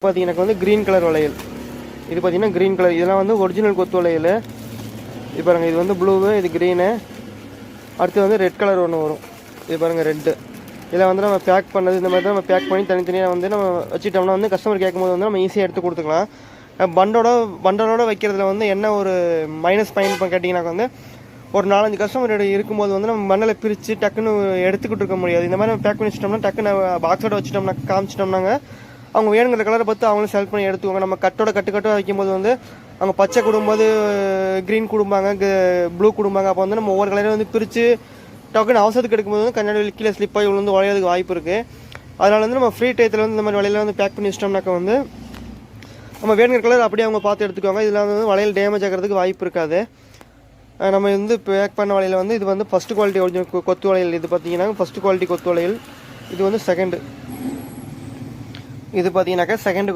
பார்த்தீங்கன்னா வந்து green colour வளையல். இது பார்த்தீங்கன்னா க்ரீன் கலர். இதெல்லாம் வந்து ஒரிஜினல் கொத்து வளையல். இது பாருங்கள், இது வந்து ப்ளூவு, இது க்ரீனு. அடுத்து வந்து ரெட் கலர் ஒன்று வரும். இது பாருங்கள் ரெட்டு. இதில் வந்து நம்ம பேக் பண்ணது இந்த மாதிரி தான் நம்ம பேக் பண்ணி தனித்தனியாக வந்து நம்ம வச்சுட்டோம்னா வந்து கஸ்டமர் கேட்கும்போது வந்து நம்ம ஈஸியாக எடுத்து கொடுத்துக்கலாம். பண்டலோட வைக்கிறதுல வந்து என்ன ஒரு மைனஸ் பாயிண்ட் கேட்டிங்கன்னாக்க வந்து ஒரு 4-5 கஸ்டமர் இருக்கும்போது வந்து நம்ம மண்ணலை பிரித்து டக்குன்னு எடுத்துக்கிட்டு இருக்க முடியாது. இந்த மாதிரி நம்ம பேக் பண்ணி வச்சிட்டோம்னா டக்குன்னு பாக்ஸோட வச்சுட்டோம்னா காமிச்சிட்டோம்னாங்க அவங்க வேணுங்கிற கலரை பார்த்து அவங்களும் செலக்ட் பண்ணி எடுத்துவாங்க. நம்ம கட்டோட வைக்கும்போது வந்து அவங்க பச்சை கொடுக்கும்போது க்ரீன் கொடுப்பாங்க, ப்ளூ கொடுப்பாங்க. அப்போ வந்து நம்ம ஒவ்வொரு கலரையும் வந்து பிரித்து டக்குன்னு அவசரத்துக்கு எடுக்கும்போது வந்து கண்ணாடி கீழே ஸ்லிப்பாகி விழுந்து உடையதுக்கு வாய்ப்பு இருக்குது. அதனால் வந்து நம்ம ஃப்ரீ டயத்தில் வந்து இந்த மாதிரி வளையல வந்து பேக் பண்ணி வச்சிட்டோம்னாக்க வந்து நம்ம வேணுங்கிற கலர் அப்படியே அவங்க பார்த்து எடுத்துக்குவாங்க. இதில் வந்து வளையல் டேமேஜ் ஆகிறதுக்கு வாய்ப்பு இருக்காது. நம்ம வந்து பேக் பண்ண வளையல் வந்து இது வந்து ஃபஸ்ட்டு குவாலிட்டி ஒரிஜினல் கொத்து வளையல். இது பார்த்தீங்கன்னா ஃபஸ்ட்டு குவாலிட்டி கொத்து வளையல். இது வந்து செகண்டு. இது பார்த்தீங்கன்னாக்கா செகண்டு